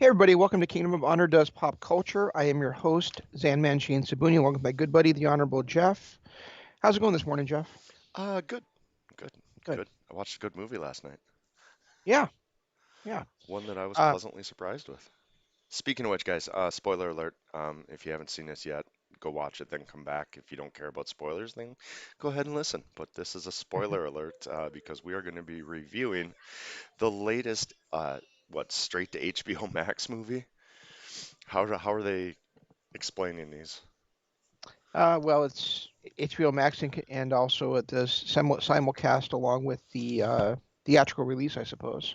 Hey everybody, welcome to Kingdom of Honor Does Pop Culture. I am your host, Zanman Shane Sabuni. Welcome my good buddy, the Honorable Jeff. How's it going this morning, Jeff? Good, good, Good. good. I watched a good movie last night. Yeah, yeah. One that I was Uh, pleasantly surprised with. Speaking of which, guys, spoiler alert. If you haven't seen this yet, go watch it, then come back. If you don't care about spoilers, then go ahead and listen. But this is a spoiler alert because we are going to be reviewing the latest, straight to HBO Max movie. How are they explaining these? well, it's HBO Max and also it does simulcast along with the theatrical release, I suppose.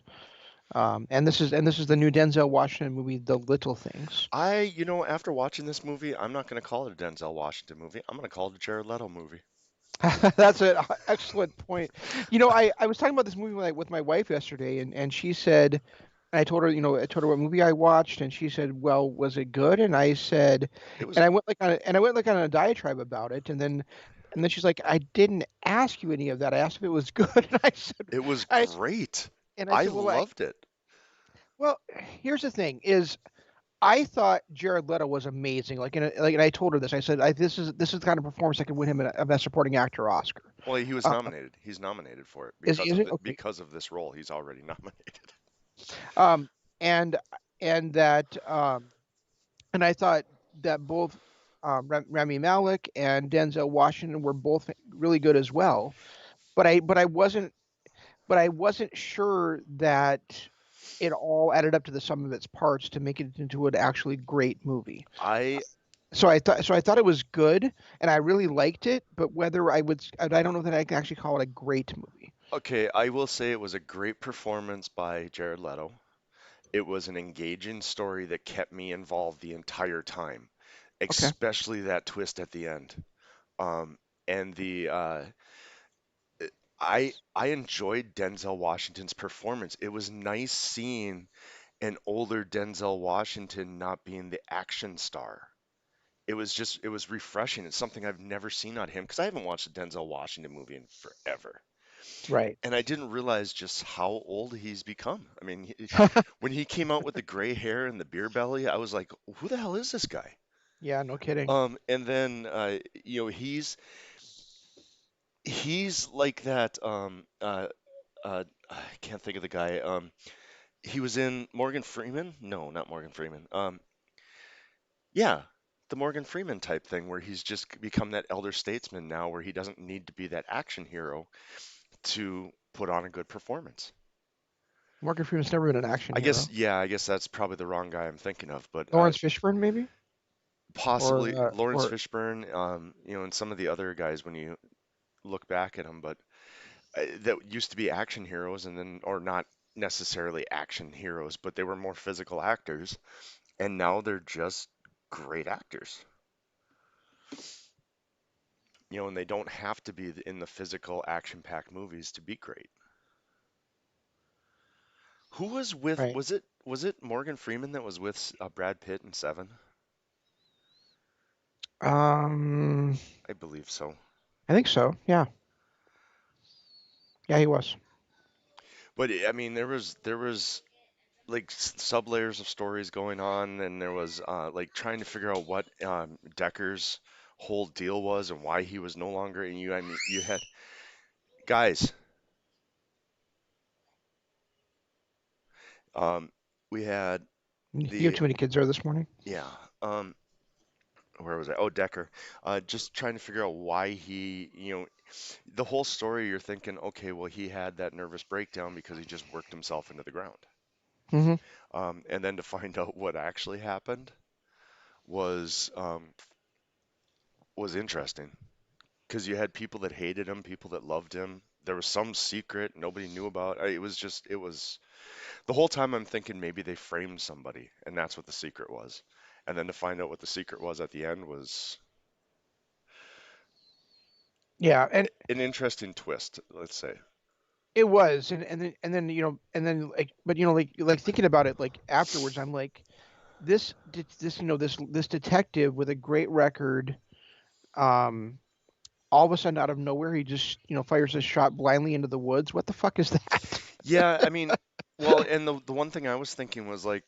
And this is the new Denzel Washington movie, The Little Things. After watching this movie, I'm not going to call it a Denzel Washington movie. I'm going to call it a Jared Leto movie. That's an excellent point. I was talking about this movie with my wife yesterday, and she said, I told her, I told her what movie I watched, and she said, "Well, was it good?" And I said, It was and I went like on a diatribe about it, and then she's like, "I didn't ask you any of that. I asked if it was good." And It was I, great. and I I said, loved it. well, here's the thing: is I thought Jared Leto was amazing. And I told her this. I said, this is the kind of performance that could win him a Best Supporting Actor Oscar. Well, he was Uh, nominated. He's nominated for it is it okay? because of this role. He's already nominated. Um, and and that and I thought that both Rami Malek and Denzel Washington were both really good as well. But I wasn't sure that it all added up to the sum of its parts to make it into an actually great movie. I So I thought it was good, and I really liked it. But whether I don't know that I can actually call it a great movie. okay, I will say it was a great performance by Jared Leto. It was an engaging story that kept me involved the entire time, Okay. especially that twist at the end. Um, and the I enjoyed Denzel Washington's performance. It was nice seeing an older Denzel Washington not being the action star. It was refreshing. It's something I've never seen on him because I haven't watched a Denzel Washington movie in forever. Right. And I didn't realize just how old he's become. I mean, when he came out with the gray hair and the beer belly, I was like, who the hell is this guy? Yeah. No kidding. And then he's like that. I can't think of the guy. He was in Morgan Freeman. No, not Morgan Freeman. Yeah, the Morgan Freeman type thing where he's just become that elder statesman now, where he doesn't need to be that action hero to put on a good performance. Morgan Freeman's never been an action hero. I guess that's probably the wrong guy I'm thinking of, but Lawrence Fishburne, maybe, possibly Lawrence or Fishburne, and some of the other guys when you look back at them, but that used to be action heroes and then, or not necessarily action heroes, but they were more physical actors, and now they're just great actors. And they don't have to be in the physical action-packed movies to be great. Who was with, right. was it Morgan Freeman that was with Brad Pitt in Seven? Um, I believe so. I think so. Yeah. Yeah, he was. But I mean, there was like sub layers of stories going on, and there was like trying to figure out what Decker's whole deal was and why he was no longer in you. I mean, you had guys. Um, we had You have the too many kids there this morning. yeah. Where was I? Oh, Decker. Just trying to figure out why the whole story. You're thinking, okay, well, he had that nervous breakdown because he just worked himself into the ground. Hmm. And then to find out what actually happened was was interesting because you had people that hated him, people that loved him. There was some secret nobody knew about. It was the whole time I'm thinking maybe they framed somebody and that's what the secret was. And then to find out what the secret was at the end was Yeah, and an interesting twist, let's say. it was, and then like, but like thinking about it like afterwards, I'm like, this detective with a great record, um, all of a sudden out of nowhere, he just fires a shot blindly into the woods. What the fuck is that? Yeah, I mean, well, and the one thing I was thinking was like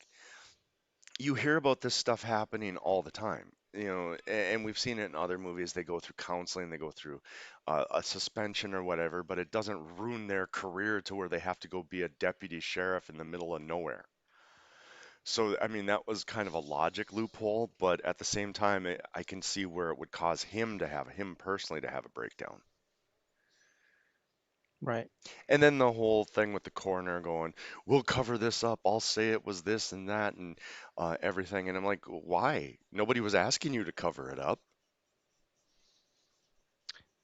you hear about this stuff happening all the time. And we've seen it in other movies. They go through counseling, they go through a suspension or whatever, but it doesn't ruin their career to where they have to go be a deputy sheriff in the middle of nowhere. So, I mean, that was kind of a logic loophole, but at the same time, I can see where it would cause him personally to have a breakdown. Right. And then the whole thing with the coroner going, "We'll cover this up. I'll say it was this and that and everything." And I'm like, "Why? Nobody was asking you to cover it up."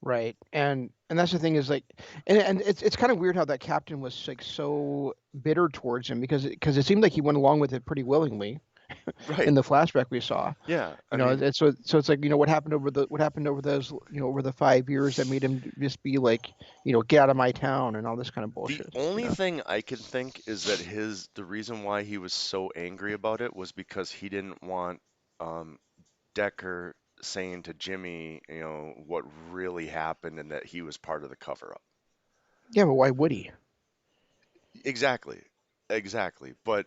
Right. And that's the thing is like, and it's kind of weird how that captain was like so bitter towards him because it seemed like he went along with it pretty willingly in Right. the flashback we saw. Yeah. I You know, mean, it's like what happened over those over the 5 years that made him just be like get out of my town and all this kind of the bullshit. only thing I can think is that the reason why he was so angry about it was because he didn't want um, Decker saying to Jimmy, what really happened and that he was part of the cover up. Yeah, but why would he? Exactly. Exactly. But,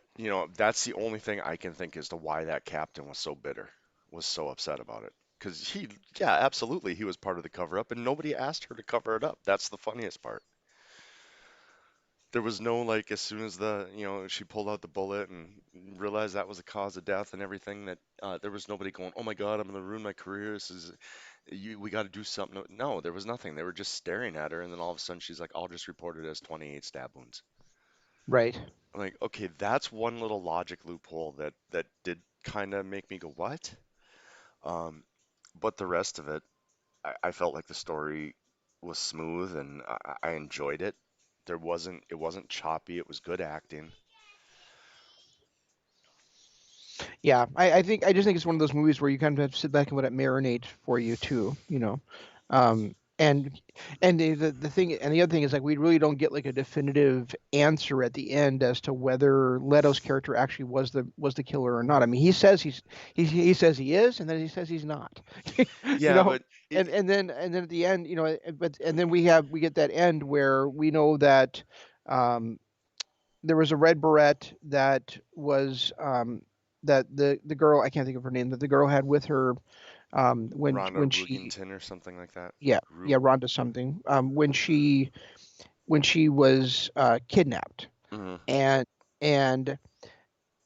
that's the only thing I can think as to why that captain was so bitter, was so upset about it. Because yeah, absolutely, he was part of the cover up and nobody asked her to cover it up. That's the funniest part. There was no, like, as soon as she pulled out the bullet and realized that was the cause of death and everything, that there was nobody going, "Oh my God, I'm gonna ruin my career. We got to do something." No, there was nothing. They were just staring at her, and then all of a sudden she's like, "I'll just report it as 28 stab wounds." Right. I'm like, okay, that's one little logic loophole that did kind of make me go, "What?" Um, but the rest of it, I felt like the story was smooth and I enjoyed it. It wasn't choppy. It was good acting. Yeah, I just think it's one of those movies where you kind of have to sit back and let it marinate for you too, um, and the thing and the other thing is like we really don't get like a definitive answer at the end as to whether Leto's character actually was the killer or not. I mean, he says he is, and then he says he's not, you Yeah, know, but it, and then at the end, but and then we get that end where we know that. Um, there was a red beret that was that the girl I can't think of her name that the girl had with her Rhonda when she Rugington or something like that. yeah Ru yeah Rhonda something when she was kidnapped hmm and and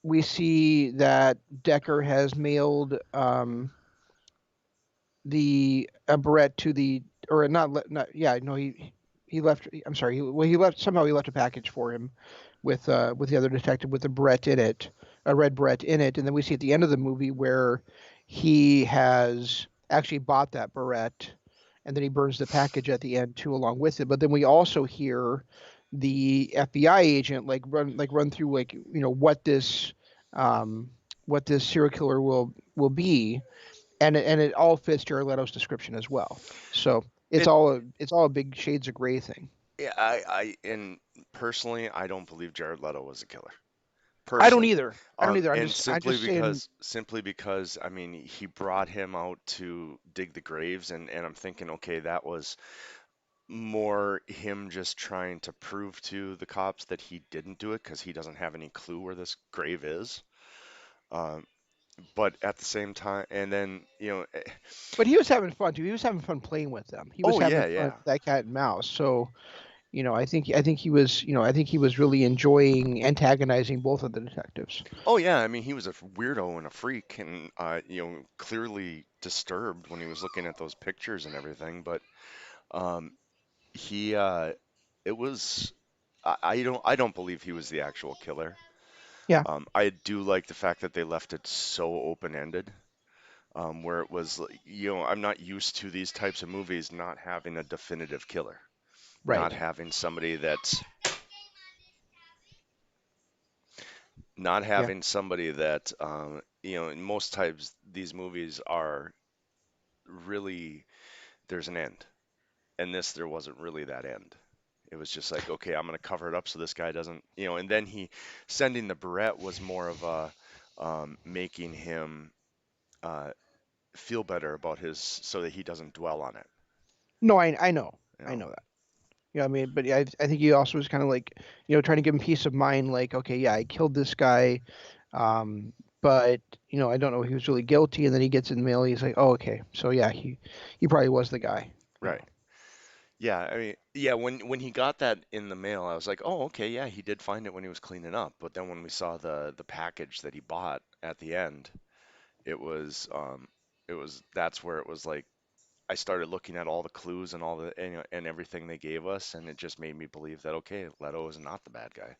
we see that Decker has mailed the a beret to the or not yeah no he left I'm sorry he left somehow he left a package for him with the other detective with a beret in it, a red beret in it, and then we see at the end of the movie where he has actually bought that beret, and then he burns the package at the end too along with it. But then we also hear the FBI agent run through um, what this serial killer will be, and it all fits Jared Leto's description as well. So It, it's all a big shades of gray thing. yeah, and personally, I don't believe Jared Leto was a killer. I don't Personally, either. I don't either. and I'm just saying. simply because, I mean, he brought him out to dig the graves, and I'm thinking, okay, that was more him just trying to prove to the cops that he didn't do it because he doesn't have any clue where this grave is. Um, but at the same time, and then, But he was having fun too. He was having fun playing with them. He was oh having yeah, fun yeah. with that cat and mouse. So I think he was I think he was really enjoying antagonizing both of the detectives. Oh yeah, I mean, he was a weirdo and a freak, and clearly disturbed when he was looking at those pictures and everything. But um, he, it was, I don't believe he was the actual killer. Yeah. I do like the fact that they left it so open-ended, where it was, like, I'm not used to these types of movies not having a definitive killer, not Right. having somebody that's, not Yeah. having somebody that, in most times these movies are really, there's an end. And this, there wasn't really that end. It was just like, okay, I'm going to cover it up so this guy doesn't, and then sending the Barrette was more of a, making him uh, feel better about so that he doesn't dwell on it, No, you I know. know that. I mean, but yeah, I think he also was kind of like trying to give him peace of mind. Like, okay, yeah, I killed this guy, um, but I don't know. He was really guilty, and then he gets in the mail. He's like, oh, okay, so yeah, he probably was the guy. Right. Yeah, I mean, yeah, when he got that in the mail, I was like, "Oh, okay, yeah, he did find it when he was cleaning up." But then when we saw the package that he bought at the end, it was that's where it was like I started looking at all the clues and all the and everything they gave us, and it just made me believe that okay, Leto is not the bad guy.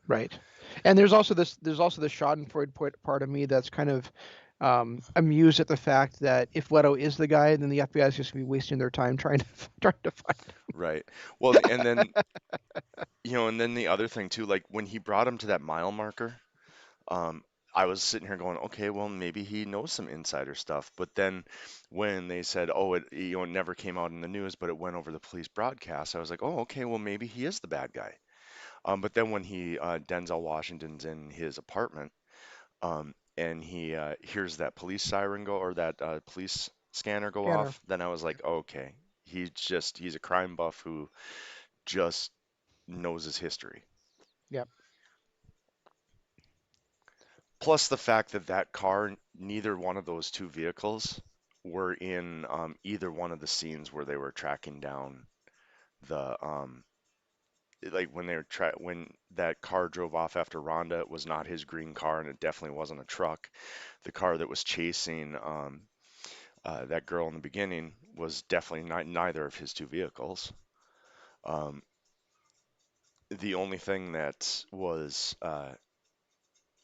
Right. And there's also the Schadenfreude part of me that's kind of amused at the fact that if Leto is the guy, then the FBI is just gonna be wasting their time trying to trying to find. Right. Well, and then and then the other thing too, like when he brought him to that mile marker, Um, I was sitting here going, okay, well, maybe he knows some insider stuff. But then when they said, oh, it never came out in the news, but it went over the police broadcast, I was like, oh, okay, well, maybe he is the bad guy. But then when Denzel Washington's in his apartment, and he hears that police siren go or that police scanner go Scanner. off, then I was like, okay, he's a crime buff who just knows his history. Yep. Plus the fact that that car, neither one of those two vehicles were in either one of the scenes where they were tracking down the like when they were when that car drove off after Rhonda, it was not his green car and it definitely wasn't a truck. The car that was chasing that girl in the beginning was definitely not neither of his two vehicles. Um, the only thing that was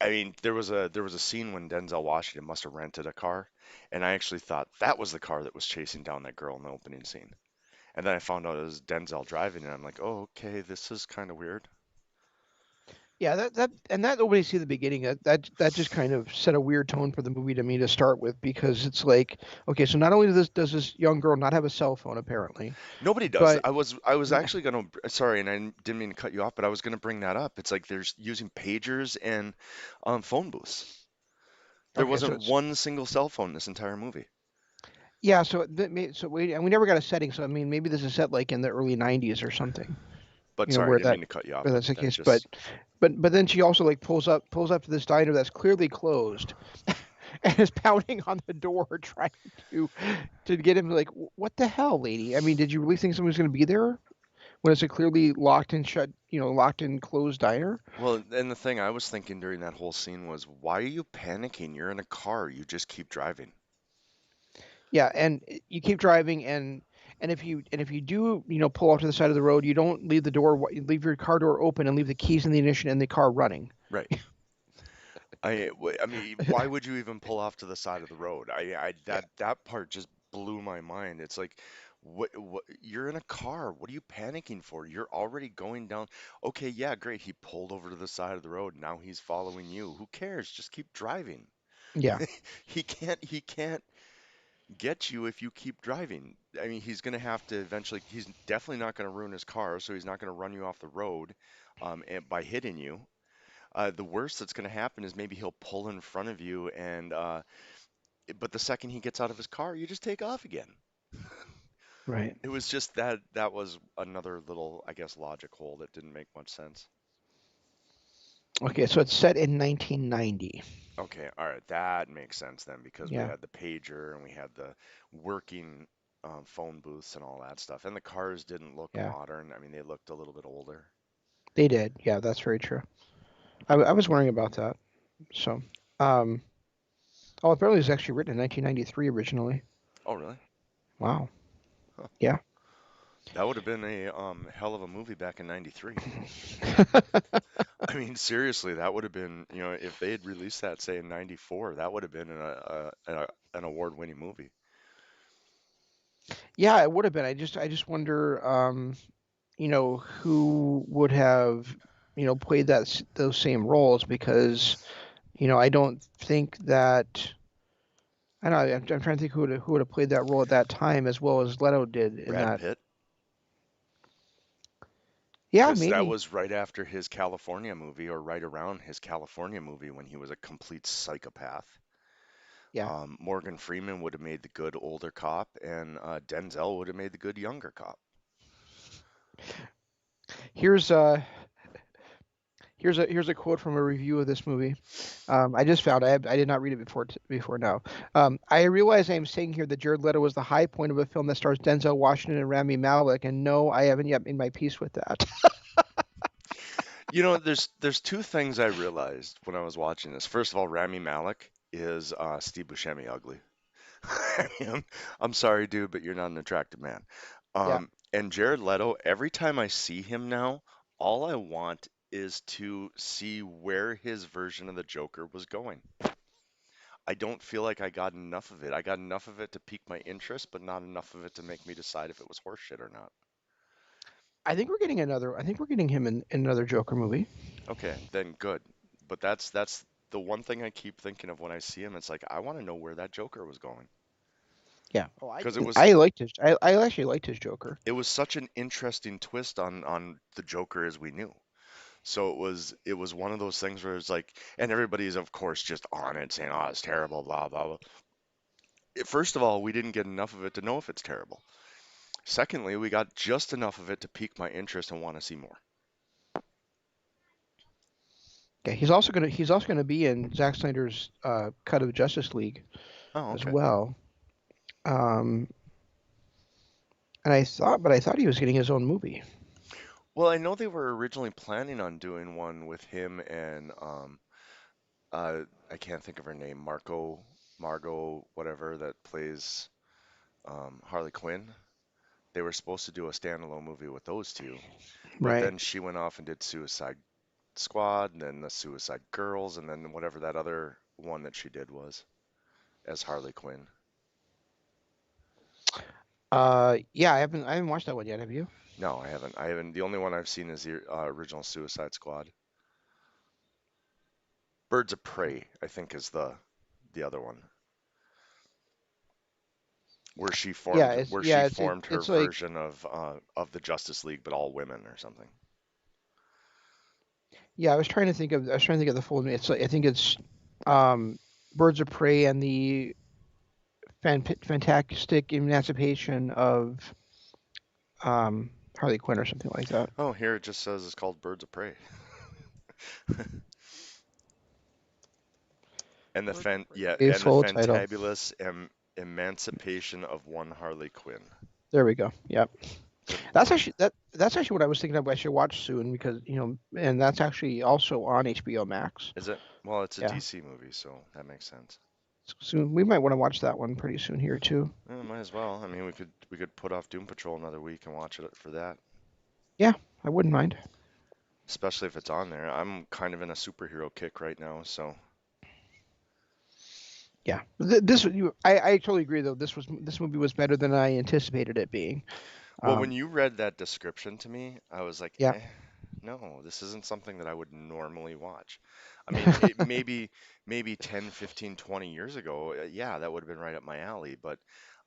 I mean, there was a scene when Denzel Washington must have rented a car, and I actually thought that was the car that was chasing down that girl in the opening scene. And then I found out it was Denzel driving, and I'm like, oh, okay, this is kind of weird. Yeah, that opening scene at the beginning, that just kind of set a weird tone for the movie to me to start with, because it's like, okay, so not only does this young girl not have a cell phone apparently, Nobody does. but I was actually gonna, sorry, and I didn't mean to cut you off, but I was gonna bring that up. It's like there's using pagers and phone booths. There okay, wasn't one single cell phone in this entire movie. yeah, so we never got a setting, so I mean maybe this is set like in the early '90s or something, But sorry, I where didn't mean to cut you off, but that's the that case. But just but then she also like pulls up to this diner that's clearly closed, and is pounding on the door trying to get him, like, what the hell, lady? I mean, did you really think someone was going to be there when it's a clearly locked and shut, locked and closed diner? well, and the thing I was thinking during that whole scene was, why are you panicking? You're in a car. You just keep driving. Yeah, and you keep driving, and if you do, pull off to the side of the road, you don't leave the door, you leave your car door open and leave the keys in the ignition and the car running. Right. I mean, why would you even pull off to the side of the road? Yeah, That part just blew my mind. It's like, what, you're in a car. What are you panicking for? You're already going down. Okay, yeah, great. He pulled over to the side of the road. Now he's following you. Who cares? Just keep driving. yeah, He can't get you if you keep driving. I mean, he's gonna have to eventually. He's definitely not gonna ruin his car, so he's not gonna run you off the road, and by hitting you. The worst that's going to happen is maybe he'll pull in front of you, and but the second he gets out of his car, you just take off again. right. It was just that was another little, I guess, logic hole that didn't make much sense. Okay, so it's set in 1990. Okay, all right, that makes sense then because we Yeah, had the pager and we had the working phone booths and all that stuff, and the cars didn't look yeah, modern. I mean, they looked a little bit older. they did. Yeah, that's very true. I was wondering about that. So, um, oh, apparently it was actually written in 1993 originally. Oh, really? Wow. Huh. Yeah. That would have been a hell of a movie back in '93. I mean, seriously, that would have been, if they had released that, say, in '94, that would have been an award-winning movie. Yeah, it would have been. I just wonder, who would have, played those same roles, because, I don't think that. I don't know. I'm trying to think who would have played that role at that time as well as Leto did in Brad that. Pitt, Yeah, because that maybe. was right after his California movie, or right around his California movie when he was a complete psychopath. Yeah. Morgan Freeman would have made the good older cop, and Denzel would have made the good younger cop. Here's uh Here's a quote from a review of this movie. I just found I did not read it before now. I realize I am saying here that Jared Leto was the high point of a film that stars Denzel Washington and Rami Malek, and no, I haven't yet made my peace with that. There's two things I realized when I was watching this. First of all, Rami Malek is Steve Buscemi ugly. I mean, I'm sorry, dude, but you're not an attractive man. Yeah, And Jared Leto, every time I see him now, all I want is to see where his version of the Joker was going. I don't feel like I got enough of it. I got enough of it to pique my interest, but not enough of it to make me decide if it was horseshit or not. I think we're getting another. I think we're getting him in another Joker movie. Okay, then good. But that's the one thing I keep thinking of when I see him. It's like I want to know where that Joker was going Yeah. Oh, I because I liked his. I actually liked his Joker. it was such an interesting twist on the Joker as we knew. So it was one of those things where it's like, and everybody's of course just on it saying, "Oh, it's terrible," blah blah blah. First of all, we didn't get enough of it to know if it's terrible. Secondly, we got just enough of it to pique my interest and want to see more. Yeah, he's also gonna be in Zack Snyder's cut of Justice League Oh, as okay. well. Um, but I thought he was getting his own movie. Well, I know they were originally planning on doing one with him and I can't think of her name, Margot, whatever that plays Harley Quinn. They were supposed to do a standalone movie with those two, but Right. then she went off and did Suicide Squad, and then the Suicide Girls, and then whatever that other one that she did was as Harley Quinn. Yeah, I haven't watched that one yet. Have you? No, I haven't. I haven't. The only one I've seen is the original Suicide Squad. Birds of Prey, I think, is the other one where she formed her it's like version of the Justice League, but all women or something. yeah. I was trying to think of the full name. It's like I think it's um, Birds of Prey and the Fantastic Emancipation of Harley Quinn or something like that. Oh, here it just says it's called Birds of Prey. And Birds of Prey and the full title. fantabulous emancipation of one Harley Quinn. There we go. Yep. Good lord. That's actually what I was thinking of. I should watch soon because and that's actually also on HBO Max. Is it? Well, it's a Yeah. DC movie, so that makes sense. Soon we might want to watch that one pretty soon here too. Might as well. I mean, we could put off Doom Patrol another week and watch it for that, Yeah, I wouldn't mind. especially if it's on there. I'm kind of in a superhero kick right now, so Yeah, I totally agree though. This movie was better than I anticipated it being. well, when Um, you read that description to me, I was like, yeah, no, this isn't something that I would normally watch. I mean, maybe 10, 15, 20 years ago, yeah, that would have been right up my alley, but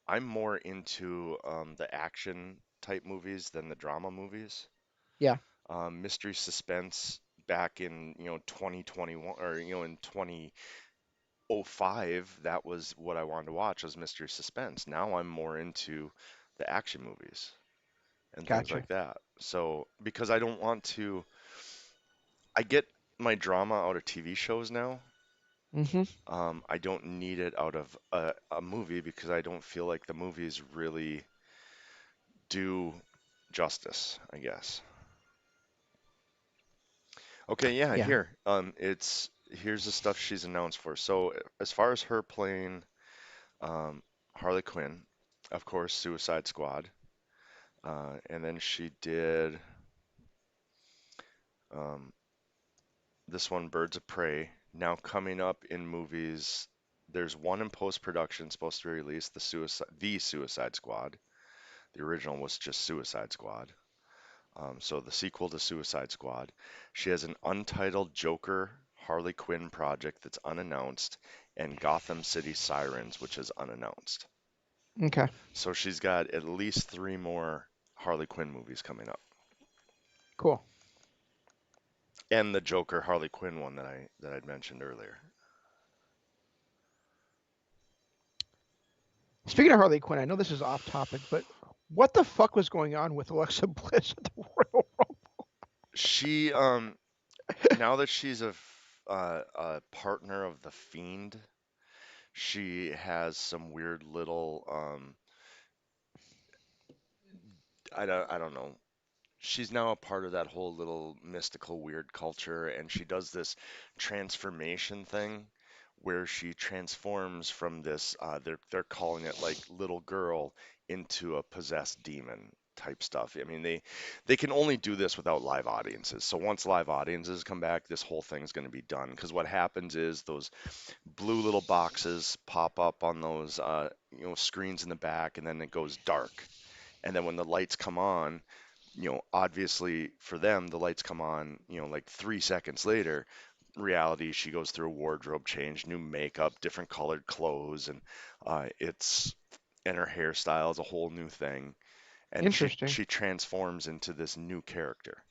I'm more into the action type movies than the drama movies. yeah, Mystery suspense back in, 2021 or, in 2005, that was what I wanted to watch was mystery suspense. Now I'm more into the action movies and things gotcha. like that. So, because I don't want to, I get my drama out of TV shows now. Hmm. I don't need it out of a movie because I don't feel like the movies really do justice, I guess. Okay, yeah, Yeah. here's the stuff she's announced for. So as far as her playing um, Harley Quinn, of course, Suicide Squad, and then she did um, this one, Birds of Prey. Now coming up in movies, there's one in post-production supposed to be released, the Suicide Squad. The original was just Suicide Squad. So the sequel to Suicide Squad. She has an untitled Joker Harley Quinn project that's unannounced, and Gotham City Sirens, which is unannounced. Okay. So she's got at least three more Harley Quinn movies coming up, Cool. and the Joker Harley Quinn one that I'd mentioned earlier. Speaking of Harley Quinn, I know this is off topic, but what the fuck was going on with Alexa Bliss at the Royal Rumble? She now that she's a partner of the Fiend, she has some weird little I don't know. She's now a part of that whole little mystical weird culture, and she does this transformation thing where she transforms from this they're calling it like little girl into a possessed demon type stuff. I mean, they can only do this without live audiences. So once live audiences come back, this whole thing's going to be done, because what happens is those blue little boxes pop up on those screens in the back, and then it goes dark. And then when the lights come on, obviously for them, the lights come on, like 3 seconds later. Reality, she goes through a wardrobe change, new makeup, different colored clothes, and it's and her hairstyle is a whole new thing, and she Interesting. she transforms into this new character.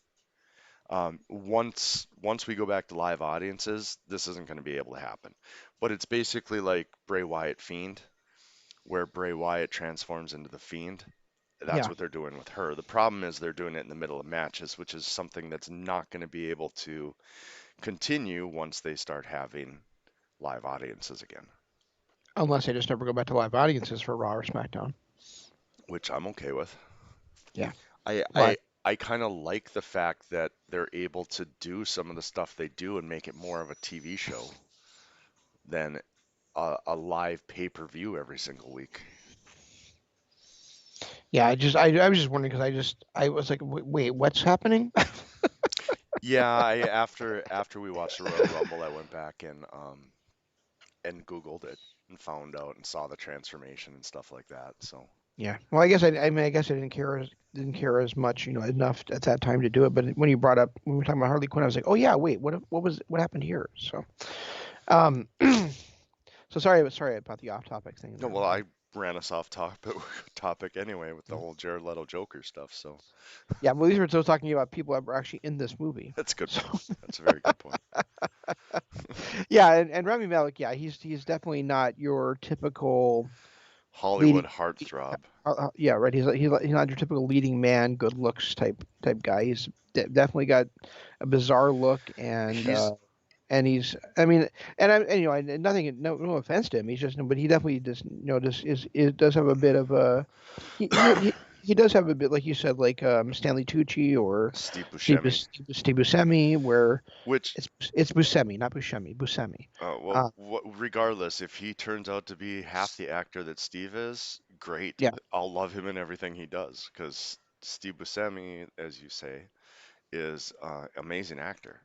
Once we go back to live audiences, this isn't going to be able to happen. But it's basically like Bray Wyatt Fiend, where Bray Wyatt transforms into the Fiend. That's Yeah, what they're doing with her. The problem is they're doing it in the middle of matches, which is something that's not going to be able to continue once they start having live audiences again, unless they just never go back to live audiences for Raw or SmackDown. which I'm okay with. Yeah, I I but I kind of like the fact that they're able to do some of the stuff they do and make it more of a TV show than a live pay-per-view every single week. yeah, I was just wondering because I was like, wait, what's happening? Yeah, after we watched the Royal Rumble, I went back and Googled it and found out and saw the transformation and stuff like that. So Yeah. Well, I mean, I guess I didn't care as much, enough at that time to do it. But when you brought up when we were talking about Harley Quinn, I was like, oh yeah, wait, what happened here? So, um, so sorry about the off topic thing no, there. well, I ran us off topic topic anyway with the Yeah. whole Jared Leto Joker stuff. So Yeah, well, these were still talking about people that were actually in this movie. that's a good So point. That's a very good point. yeah, and Rami Malek, yeah, he's definitely not your typical Hollywood leading. heartthrob. Yeah, right. He's not your typical leading man, good looks type guy. He's definitely got a bizarre look, He's and he's I mean, and nothing, no offense to him. He's just, but he definitely just, just is does have a bit of a he does have a bit, like you said, like Stanley Tucci or Steve Buscemi, Steve Buscemi, where which it's Buscemi, not Buscemi, Buscemi. well, Uh, regardless, if he turns out to be half the actor that Steve is, great. yeah, I'll love him in everything he does, because Steve Buscemi, as you say, is amazing actor.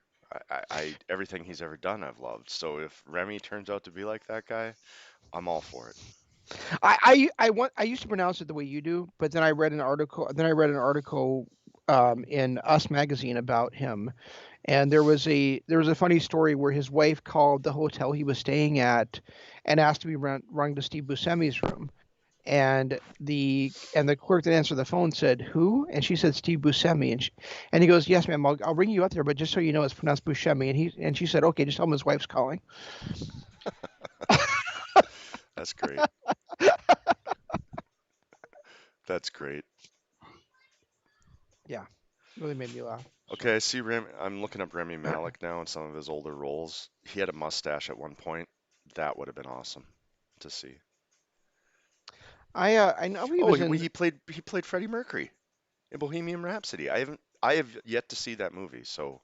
Everything he's ever done, I've loved. So if Remy turns out to be like that guy, I'm all for it. I used to pronounce it the way you do, but then I read an article. Then I read an article in Us magazine about him, and there was a funny story where his wife called the hotel he was staying at and asked to be rung to Steve Buscemi's room, and the clerk that answered the phone said who, and she said Steve Buscemi, and he goes, yes ma'am, I'll bring you up there, but just so you know it's pronounced Buscemi, and she said, okay, just tell him his wife's calling. That's great. That's great. Yeah, really made me laugh. So. Okay, I see I'm looking up Remy Malik now in some of his older roles. He had a mustache at one point. That would have been awesome to see. I know he Oh, was he, in. he played Freddie Mercury in Bohemian Rhapsody. I have yet to see that movie, so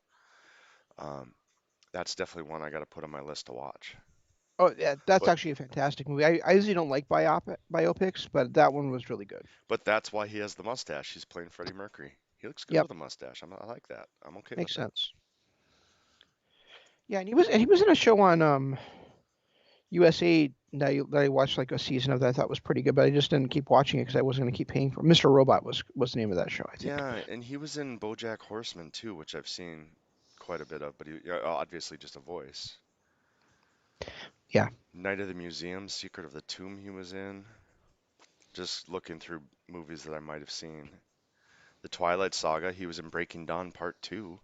um, that's definitely one I got to put on my list to watch. Oh, yeah, that's But actually a fantastic movie. I usually don't like biopics, but that one was really good. but that's why he has the mustache. He's playing Freddie Mercury. He looks good Yep, with a mustache. I like that. I'm okay with makes that. sense. Yeah, and he was in a show on USA that I watched like a season of that I thought was pretty good, but I just didn't keep watching it because I wasn't going to keep paying for it. Mr. Robot was the name of that show, I think. Yeah, and he was in BoJack Horseman too, which I've seen quite a bit of, but he yeah, obviously just a voice. Yeah. Night of the Museum, Secret of the Tomb he was in. Just looking through movies that I might have seen. The Twilight Saga, he was in Breaking Dawn Part 2.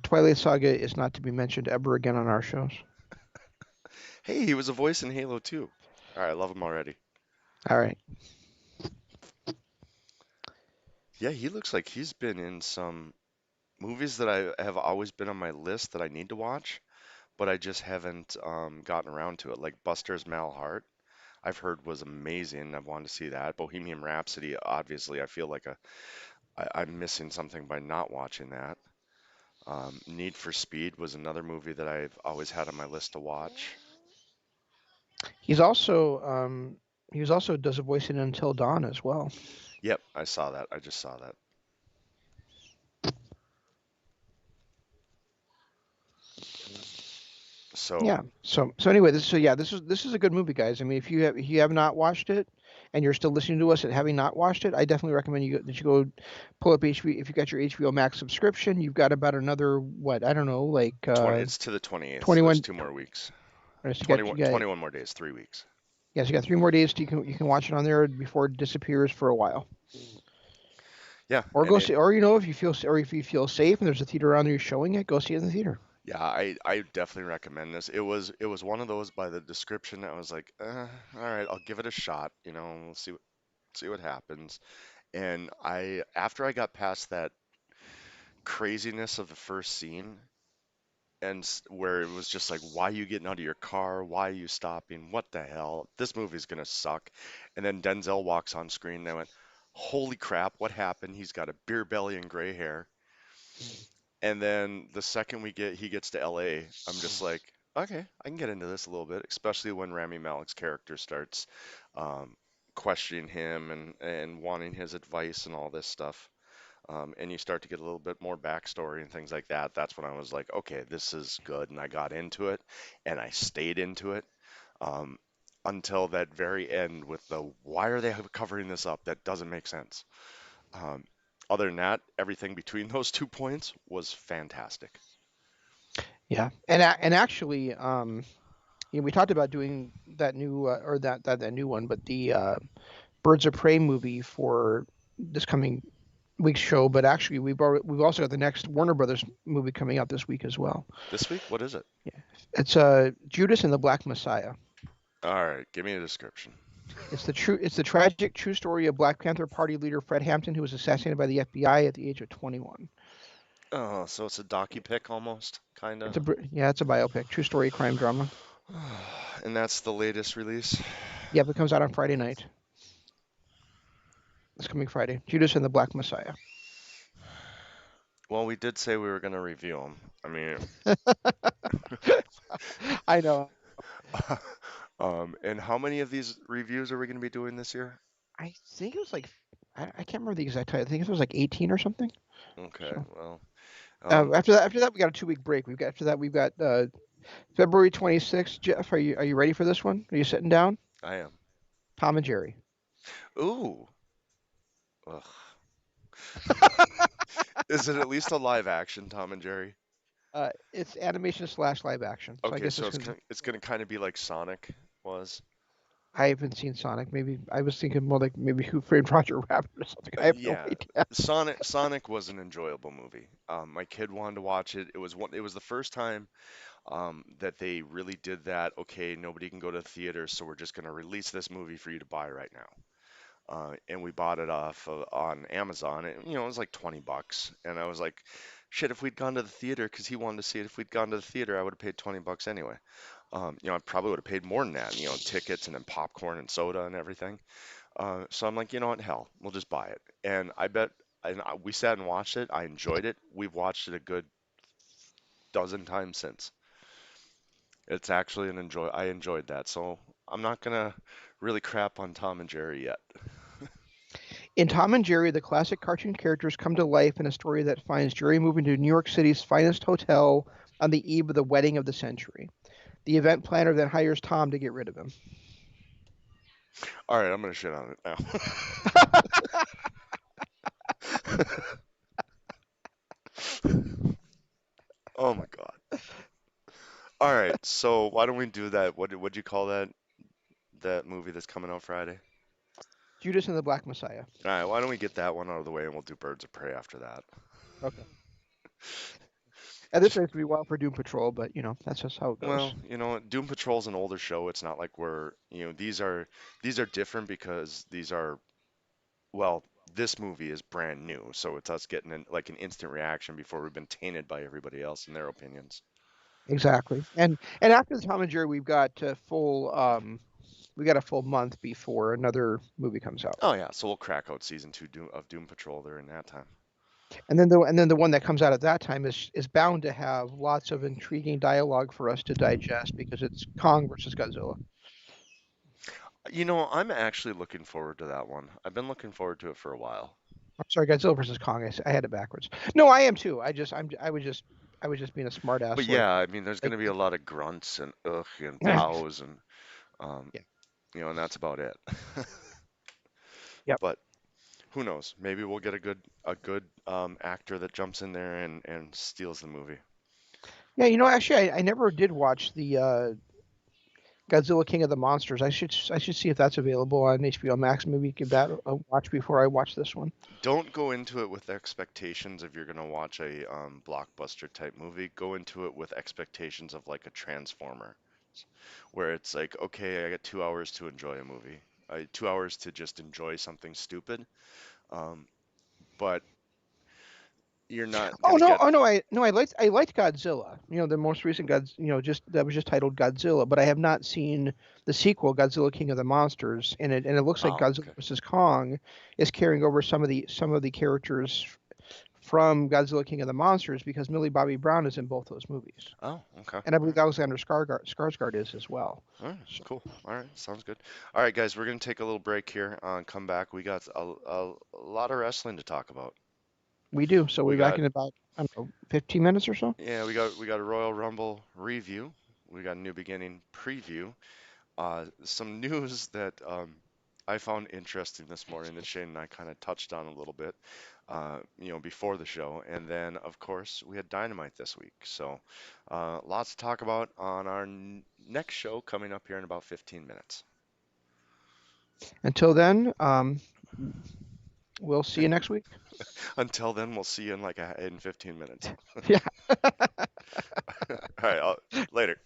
Twilight Saga is not to be mentioned ever again on our shows. Hey, he was a voice in Halo 2. All right, I love him already. All right. Yeah, he looks like he's been in some. movies that I have always been on my list that I need to watch, but I just haven't gotten around to it. Like Buster's Malheart, I've heard was amazing. I've wanted to see that. Bohemian Rhapsody, obviously, I feel like I'm missing something by not watching that. Need for Speed was another movie that I've always had on my list to watch. He's also he was also does a voice in Until Dawn as well. Yep, I saw that. I just saw that. So, Yeah. So anyway, this is a good movie, guys. I mean, if you have not watched it and you're still listening to us and having not watched it, I definitely recommend that you go pull up HBO. If you got your HBO Max subscription, you've got about another what I don't know, like 20, it's to the 28th, so there's 21. 2 more weeks. So 21, 21 more days, 3 weeks. yes, you got 3 more days. You can watch it on there before it disappears for a while. Yeah, Or and go it, see, or if you feel safe and there's a theater around there showing it, go see it in the theater. yeah, I definitely recommend this. It was one of those by the description I was like, all right, I'll give it a shot. We'll see what happens. And I after I got past that craziness of the first scene and where it was just like, why are you getting out of your car? Why are you stopping? What the hell? This movie's gonna suck. And then Denzel walks on screen and I went, holy crap, what happened? He's got a beer belly and gray hair. And then the second he gets to LA, I'm just like, okay, I can get into this a little bit, especially when Rami Malek's character starts um, questioning him and wanting his advice and all this stuff. And you start to get a little bit more backstory and things like that. That's when I was like, okay, this is good. And I got into it and I stayed into it um, until that very end with the why are they covering this up? That doesn't make sense. Um, other than that, everything between those 2 points was fantastic. Yeah, and actually, we talked about doing that new or that new one, but the Birds of Prey movie for this coming week's show. But actually, we've also got the next Warner Brothers movie coming out this week as well. This week, what is it? Yeah, it's Judas and the Black Messiah. All right, give me a description. It's the tragic true story of Black Panther Party leader Fred Hampton, who was assassinated by the FBI at the age of 21. Oh, so it's a docu pick almost, kind of. It's a biopic, true story crime drama. And that's the latest release. Yep, it comes out on Friday night. This coming Friday, Judas and the Black Messiah. Well, we did say we were going to review them. I mean, I know. and how many of these reviews are we going to be doing this year? I think it was like I can't remember the exact title. I think it was like 18 or something. Okay, So well, um, after that we got a 2 week break. We've got February 26th. Jeff, are you ready for this one? Are you sitting down? I am. Tom and Jerry. Ooh. Ugh. Is it at least a live action Tom and Jerry? It's animation slash live action. So I Okay, guess so it's gonna. it's going to kind of be like Sonic was. I haven't seen Sonic. Maybe I was thinking more like maybe Who Framed Roger Rabbit or something. I have no Yeah, idea. Sonic was an enjoyable movie. My kid wanted to watch it. It was the first time that they really did that. Okay, nobody can go to the theater, so we're just going to release this movie for you to buy right now. And we bought it off on Amazon. And, it was like 20 bucks. And I was like, shit, if we'd gone to the theater, because he wanted to see it, if we'd gone to the theater, I would have paid 20 bucks anyway. I probably would have paid more than that, tickets and then popcorn and soda and everything. So I'm like, you know what, hell, we'll just buy it. And I bet, we sat and watched it. I enjoyed it. We've watched it a good dozen times since. It's actually I enjoyed that. So I'm not gonna really crap on Tom and Jerry yet. In Tom and Jerry, the classic cartoon characters come to life in a story that finds Jerry moving to New York City's finest hotel on the eve of the wedding of the century. The event planner then hires Tom to get rid of him. All right, I'm gonna shit on it now. Oh my God. All right, so why don't we do that? What'd you call that movie that's coming out Friday? Judas and the Black Messiah. All right, why don't we get that one out of the way and we'll do Birds of Prey after that. Okay. At this rate, it'd be wild for Doom Patrol, but that's just how it goes. Well, Doom Patrol's an older show. It's not like these are different because these are well, this movie is brand new, so it's us getting like an instant reaction before we've been tainted by everybody else and their opinions. Exactly. And after the Tom and Jerry, we've got full we got a full month before another movie comes out. Oh yeah, so we'll crack out season two of Doom Patrol during that time. And then the one that comes out at that time is bound to have lots of intriguing dialogue for us to digest because it's Kong versus Godzilla. You know, I'm actually looking forward to that one. I've been looking forward to it for a while. I'm sorry, Godzilla versus Kong. I had it backwards. No, I am too. I was just being a But smartass. yeah, I mean, there's going Like to be a lot of grunts and ugh and yeah, pows and um, and that's about it. yep. But who knows? Maybe we'll get a good actor that jumps in there and steals the movie. Yeah, actually, I never did watch the Godzilla King of the Monsters. I should see if that's available on HBO Max. Maybe give that a watch before I watch this one. Don't go into it with expectations if you're going to watch a blockbuster type movie. Go into it with expectations of like a Transformer, where it's like, okay, I got 2 hours to enjoy a movie, 2 hours to just enjoy something stupid. Um, but you're not Oh gonna no, get. oh no, I liked Godzilla. The most recent Gods, just that was just titled Godzilla, but I have not seen the sequel, Godzilla King of the Monsters, and it looks like Oh, Godzilla okay. vs Kong is carrying over some of the characters from Godzilla King of the Monsters because Millie Bobby Brown is in both those movies, Oh, okay. and I All believe right. Alexander Skarsgård is as well. All right. So Cool. All right. Sounds good. All right, guys, we're gonna take a little break here. Come back. We got a lot of wrestling to talk about. we do. So We we'll be back got in about, I don't know, 15 minutes or so. Yeah, we got a Royal Rumble review. We got a New Beginning preview. Some news that I found interesting this morning that Shane and I kind of touched on a little bit, before the show. And then, of course, we had Dynamite this week. So, lots to talk about on our next show coming up here in about 15 minutes. Until then, we'll see you next week. Until then, we'll see you in 15 minutes. Yeah. All right, later.